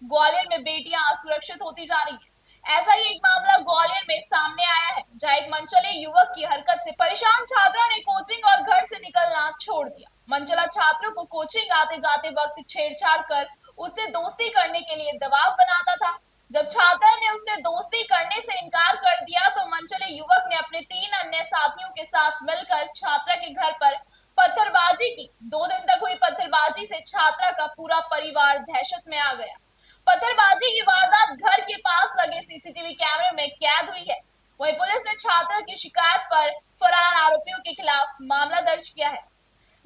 ग्वालियर में बेटियां असुरक्षित होती जा रही है। ऐसा ही एक मामला ग्वालियर में सामने आया है, जहां एक मनचले युवक की हरकत से परेशान छात्रा ने कोचिंग और घर से निकलना छोड़ दिया। मनचला छात्रों को कोचिंग आते जाते वक्त छेड़छाड़ कर उससे दोस्ती करने के लिए दबाव बनाता था। जब छात्रा ने उससे दोस्ती करने से इनकार कर दिया तो मनचले युवक ने अपने 3 अन्य साथियों के साथ मिलकर छात्रा के घर पर पत्थरबाजी की। 2 दिन तक हुई पत्थरबाजी से छात्रा का पूरा परिवार दहशत में आ गया। पत्थरबाजी की वारदात घर के पास लगे सीसीटीवी कैमरे में कैद हुई है। वहीं पुलिस ने छात्रा की शिकायत पर फरार आरोपियों के खिलाफ मामला दर्ज किया है।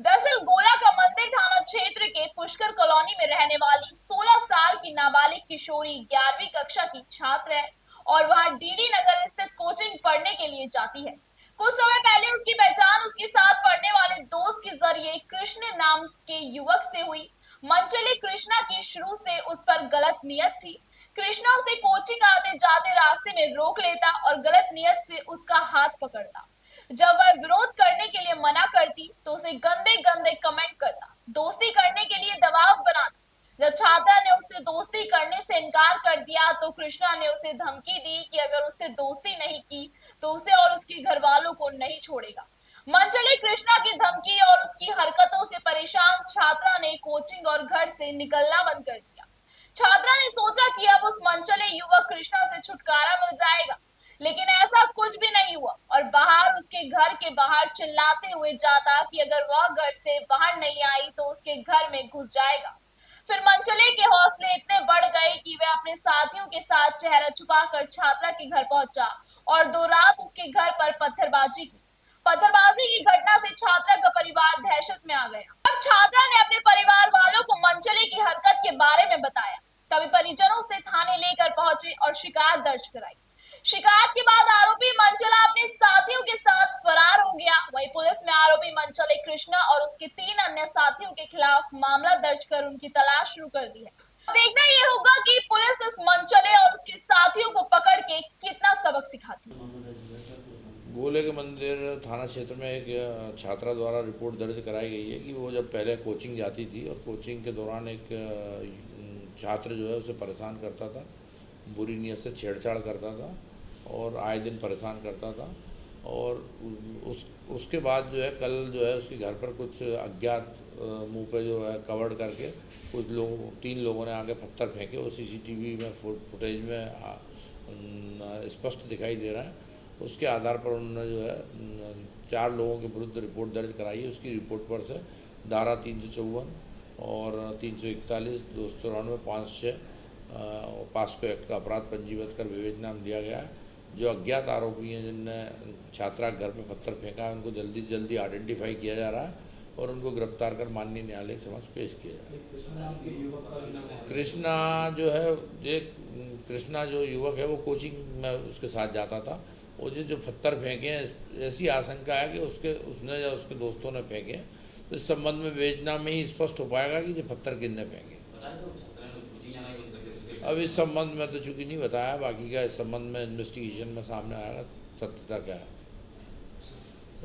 दरअसल गोला का मंदिर थाना क्षेत्र के पुष्कर कॉलोनी में रहने वाली 16 साल की नाबालिग किशोरी 11वीं कक्षा की छात्र है और वहां डीडी नगर स्थित कोचिंग पढ़ने के लिए जाती है। कुछ समय पहले उसकी पहचान उसके साथ पढ़ने वाले दोस्त के जरिए कृष्ण नाम के युवक से हुई। मनचले कृष्णा की शुरू से उस पर गलत नियत थी। कृष्णा उसे कोचिंग आते जाते रास्ते में रोक लेता और गलत नियत से उसका हाथ पकड़ता। जब वह विरोध करने के लिए मना करती तो उसे गंदे गंदे कमेंट करता, दोस्ती करने के लिए दबाव बनाता। जब छात्रा ने उससे दोस्ती करने से इनकार कर दिया तो कृष्णा ने उसे धमकी दी कि अगर उससे दोस्ती नहीं की तो उसे और उसके घर वालों को नहीं छोड़ेगा। मनचले कृष्णा की धमकी और उसकी हरकतों से परेशान छात्रा ने कोचिंग और घर से निकलना बंद कर दिया। छात्रा ने सोचा कि अब उस मनचले युवक कृष्णा से छुटकारा मिल जाएगा, लेकिन ऐसा कुछ भी नहीं हुआ और बाहर उसके घर के बाहर चिल्लाते हुए जाता कि अगर वह घर से बाहर नहीं आई तो उसके घर में घुस जाएगा। फिर मनचले के हौसले इतने बढ़ गए कि वह अपने साथियों के साथ चेहरा छुपाकर छात्रा के घर पहुंचा और 2 रात उसके घर पर पत्थरबाजी की। पत्थरबाजी की घटना से छात्रा का परिवार दहशत में आ गया। अब छात्रा ने अपने परिवार वालों को मनचले की हरकत के बारे में बताया, तभी परिजनों से थाने लेकर पहुंचे और शिकायत दर्ज कराई। शिकायत के बाद आरोपी मनचला अपने साथियों के साथ फरार हो गया। वहीं पुलिस ने आरोपी मनचले कृष्णा और उसके 3 अन्य साथियों के खिलाफ मामला दर्ज कर उनकी तलाश शुरू कर दी है। अब देखना यह होगा कि पुलिस इस मनचले और उसके साथियों को पकड़ के कितना सबक सिखाती है। गोले के मंदिर थाना क्षेत्र में एक छात्रा द्वारा रिपोर्ट दर्ज कराई गई है कि वो जब पहले कोचिंग जाती थी और कोचिंग के दौरान एक छात्र जो है उसे परेशान करता था, बुरी नीयत से छेड़छाड़ करता था और आए दिन परेशान करता था। और उसके बाद जो है कल जो है उसके घर पर कुछ अज्ञात मुंह पे जो है कवर्ड करके कुछ लोगों 3 लोगों ने आके पत्थर फेंके। वो सीसीटीवी में फुटेज में स्पष्ट दिखाई दे रहा है। उसके आधार पर उन्होंने जो है 4 लोगों के विरुद्ध रिपोर्ट दर्ज कराई है। उसकी रिपोर्ट पर से धारा 354 और 341, 294, 506 पास्को एक्ट का अपराध पंजीबद्ध कर विवेचना में लिया गया है। जो अज्ञात आरोपी हैं जिनने छात्रा के घर पे पत्थर फेंका है उनको जल्दी से जल्दी आइडेंटिफाई किया जा रहा है और उनको गिरफ्तार कर माननीय न्यायालय के समक्ष पेश किया जाए। कृष्णा जो युवक है वो कोचिंग में उसके साथ जाता था। वो जो पत्थर फेंके हैं ऐसी आशंका है कि उसने या उसके दोस्तों ने फेंके, तो इस संबंध में विवेचना में ही स्पष्ट हो पाएगा कि जो पत्थर किसने फेंके। अब इस संबंध में तो चूंकि नहीं बताया, बाकी का इस संबंध में इन्वेस्टिगेशन में सामने आएगा सत्यता क्या है।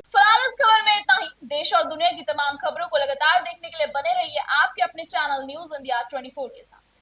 फिलहाल इस खबर में इतना ही। देश और दुनिया की तमाम खबरों को लगातार देखने के लिए बने रहिए आपके अपने चैनल न्यूज इंडिया 24 के साथ।